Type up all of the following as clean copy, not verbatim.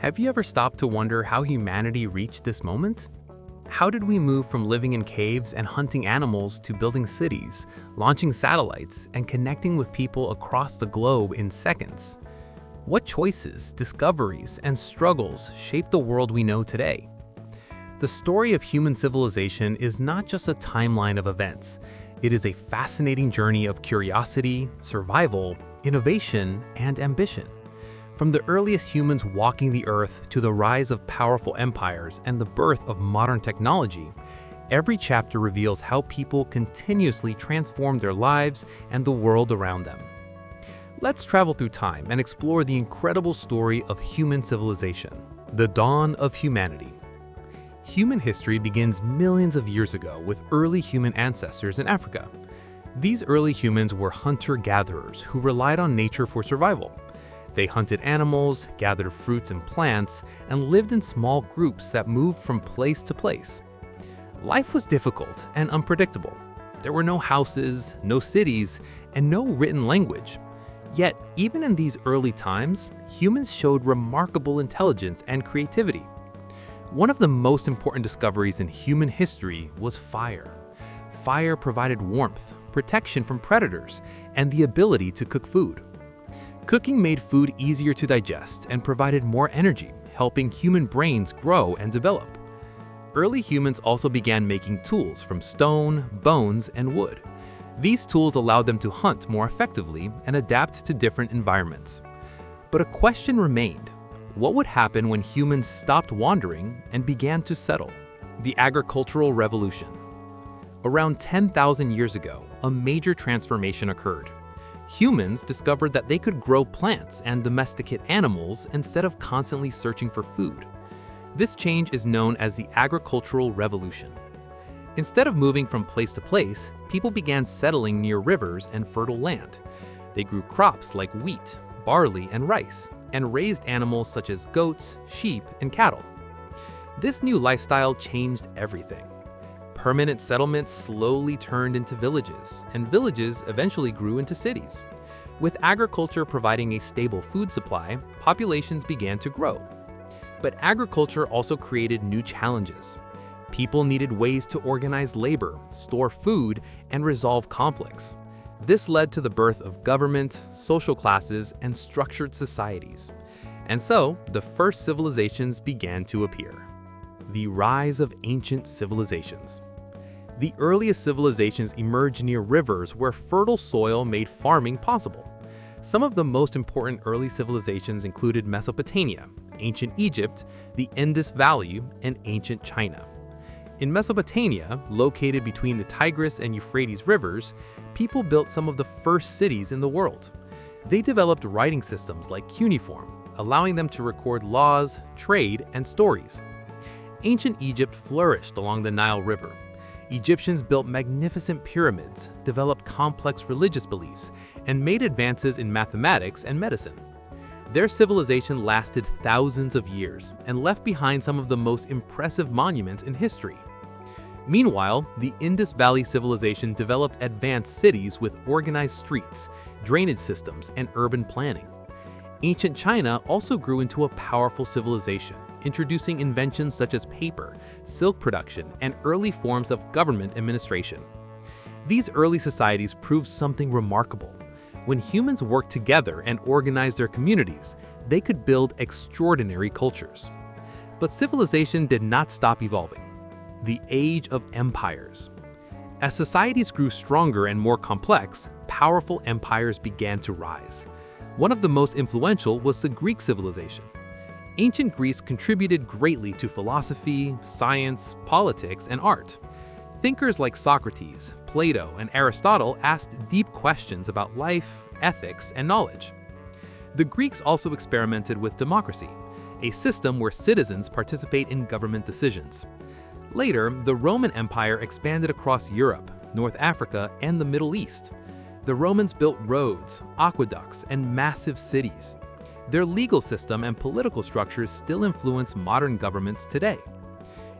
Have you ever stopped to wonder how humanity reached this moment? How did we move from living in caves and hunting animals to building cities, launching satellites, and connecting with people across the globe in seconds? What choices, discoveries, and struggles shaped the world we know today? The story of human civilization is not just a timeline of events. It is a fascinating journey of curiosity, survival, innovation, and ambition. From the earliest humans walking the earth to the rise of powerful empires and the birth of modern technology, every chapter reveals how people continuously transform their lives and the world around them. Let's travel through time and explore the incredible story of human civilization, the dawn of humanity. Human history begins millions of years ago with early human ancestors in Africa. These early humans were hunter-gatherers who relied on nature for survival. They hunted animals, gathered fruits and plants, and lived in small groups that moved from place to place. Life was difficult and unpredictable. There were no houses, no cities, and no written language. Yet, even in these early times, humans showed remarkable intelligence and creativity. One of the most important discoveries in human history was fire. Fire provided warmth, protection from predators, and the ability to cook food. Cooking made food easier to digest and provided more energy, helping human brains grow and develop. Early humans also began making tools from stone, bones, and wood. These tools allowed them to hunt more effectively and adapt to different environments. But a question remained. What would happen when humans stopped wandering and began to settle? The agricultural revolution. Around 10,000 years ago, a major transformation occurred. Humans discovered that they could grow plants and domesticate animals instead of constantly searching for food. This change is known as the agricultural revolution. Instead of moving from place to place, people began settling near rivers and fertile land. They grew crops like wheat, barley, and rice, and raised animals such as goats, sheep, and cattle. This new lifestyle changed everything. Permanent settlements slowly turned into villages, and villages eventually grew into cities. With agriculture providing a stable food supply, populations began to grow. But agriculture also created new challenges. People needed ways to organize labor, store food, and resolve conflicts. This led to the birth of government, social classes, and structured societies. And so, the first civilizations began to appear. The rise of ancient civilizations. The earliest civilizations emerged near rivers where fertile soil made farming possible. Some of the most important early civilizations included Mesopotamia, ancient Egypt, the Indus Valley, and ancient China. In Mesopotamia, located between the Tigris and Euphrates rivers, people built some of the first cities in the world. They developed writing systems like cuneiform, allowing them to record laws, trade, and stories. Ancient Egypt flourished along the Nile River. Egyptians built magnificent pyramids, developed complex religious beliefs, and made advances in mathematics and medicine. Their civilization lasted thousands of years and left behind some of the most impressive monuments in history. Meanwhile, the Indus Valley civilization developed advanced cities with organized streets, drainage systems, and urban planning. Ancient China also grew into a powerful civilization, introducing inventions such as paper, silk production, and early forms of government administration. These early societies proved something remarkable. When humans worked together and organized their communities, they could build extraordinary cultures. But civilization did not stop evolving. The Age of Empires. As societies grew stronger and more complex, powerful empires began to rise. One of the most influential was the Greek civilization. Ancient Greece contributed greatly to philosophy, science, politics, and art. Thinkers like Socrates, Plato, and Aristotle asked deep questions about life, ethics, and knowledge. The Greeks also experimented with democracy, a system where citizens participate in government decisions. Later, the Roman Empire expanded across Europe, North Africa, and the Middle East. The Romans built roads, aqueducts, and massive cities. Their legal system and political structures still influence modern governments today.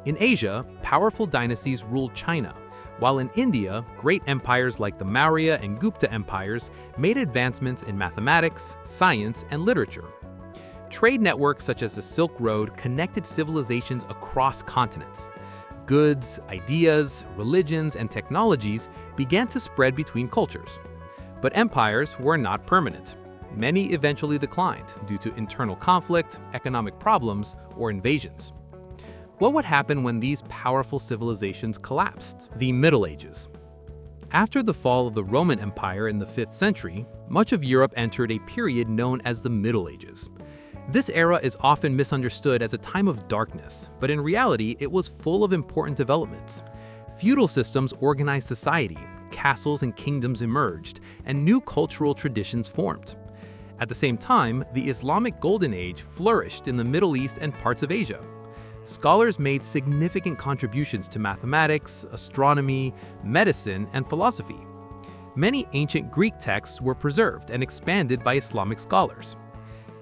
In Asia, powerful dynasties ruled China, while in India, great empires like the Maurya and Gupta empires made advancements in mathematics, science, and literature. Trade networks such as the Silk Road connected civilizations across continents. Goods, ideas, religions, and technologies began to spread between cultures. But empires were not permanent. Many eventually declined due to internal conflict, economic problems, or invasions. What would happen when these powerful civilizations collapsed? The Middle Ages. After the fall of the Roman Empire in the 5th century, much of Europe entered a period known as the Middle Ages. This era is often misunderstood as a time of darkness, but in reality, it was full of important developments. Feudal systems organized society, castles and kingdoms emerged, and new cultural traditions formed. At the same time, the Islamic Golden Age flourished in the Middle East and parts of Asia. Scholars made significant contributions to mathematics, astronomy, medicine, and philosophy. Many ancient Greek texts were preserved and expanded by Islamic scholars.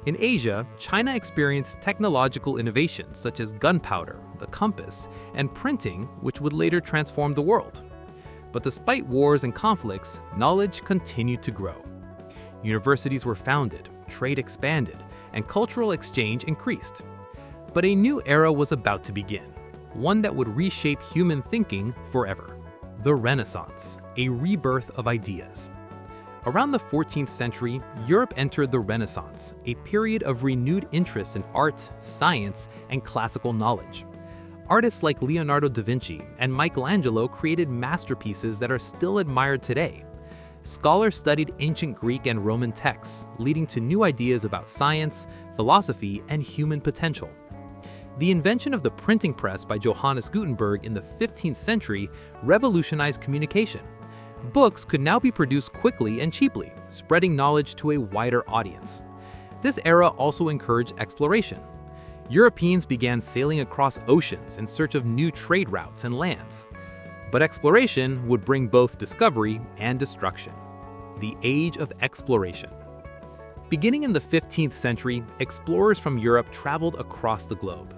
In Asia, China experienced technological innovations such as gunpowder, the compass, and printing, which would later transform the world. But despite wars and conflicts, knowledge continued to grow. Universities were founded, trade expanded, and cultural exchange increased. But a new era was about to begin, one that would reshape human thinking forever. The Renaissance, a rebirth of ideas. Around the 14th century, Europe entered the Renaissance, a period of renewed interest in art, science, and classical knowledge. Artists like Leonardo da Vinci and Michelangelo created masterpieces that are still admired today. Scholars studied ancient Greek and Roman texts, leading to new ideas about science, philosophy, and human potential. The invention of the printing press by Johannes Gutenberg in the 15th century revolutionized communication. Books could now be produced quickly and cheaply, spreading knowledge to a wider audience. This era also encouraged exploration. Europeans began sailing across oceans in search of new trade routes and lands. But exploration would bring both discovery and destruction. The Age of Exploration. Beginning in the 15th century, explorers from Europe traveled across the globe.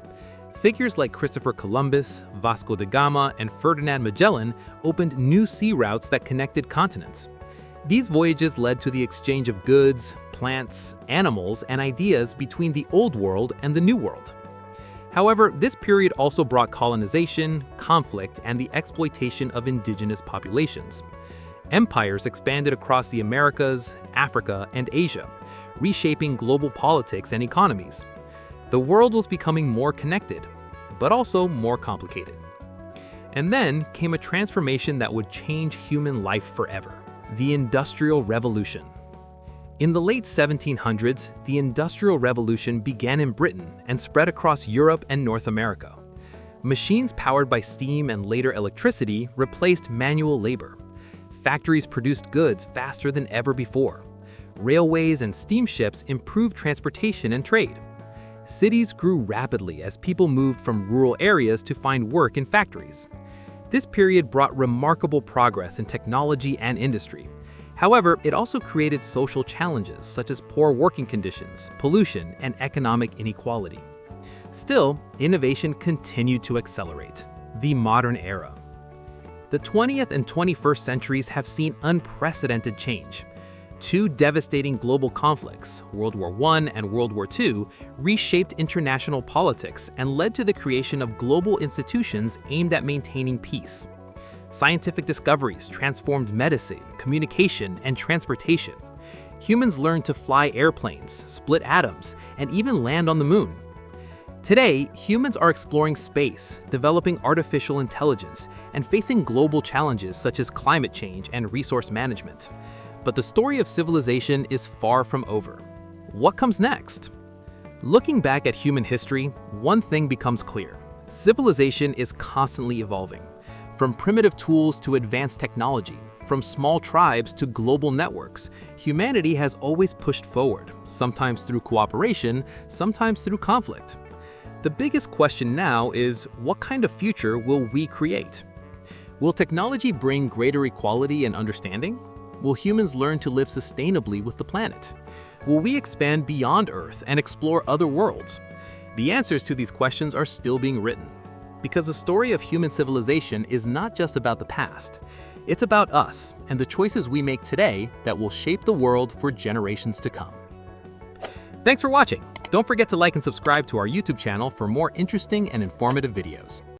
Figures like Christopher Columbus, Vasco da Gama, and Ferdinand Magellan opened new sea routes that connected continents. These voyages led to the exchange of goods, plants, animals, and ideas between the Old World and the New World. However, this period also brought colonization, conflict, and the exploitation of indigenous populations. Empires expanded across the Americas, Africa, and Asia, reshaping global politics and economies. The world was becoming more connected, but also more complicated. And then came a transformation that would change human life forever: the Industrial Revolution. In the late 1700s, the Industrial Revolution began in Britain and spread across Europe and North America. Machines powered by steam and later electricity replaced manual labor. Factories produced goods faster than ever before. Railways and steamships improved transportation and trade. Cities grew rapidly as people moved from rural areas to find work in factories. This period brought remarkable progress in technology and industry. However, it also created social challenges such as poor working conditions, pollution, and economic inequality. Still, innovation continued to accelerate. The Modern Era. The 20th and 21st centuries have seen unprecedented change. Two devastating global conflicts, World War I and World War II, reshaped international politics and led to the creation of global institutions aimed at maintaining peace. Scientific discoveries transformed medicine, communication, and transportation. Humans learned to fly airplanes, split atoms, and even land on the moon. Today, humans are exploring space, developing artificial intelligence, and facing global challenges such as climate change and resource management. But the story of civilization is far from over. What comes next? Looking back at human history, one thing becomes clear: civilization is constantly evolving. From primitive tools to advanced technology, from small tribes to global networks, humanity has always pushed forward, sometimes through cooperation, sometimes through conflict. The biggest question now is, what kind of future will we create? Will technology bring greater equality and understanding? Will humans learn to live sustainably with the planet? Will we expand beyond Earth and explore other worlds? The answers to these questions are still being written. Because the story of human civilization is not just about the past. It's about us and the choices we make today that will shape the world for generations to come. Thanks for watching. Don't forget to like and subscribe to our YouTube channel for more interesting and informative videos.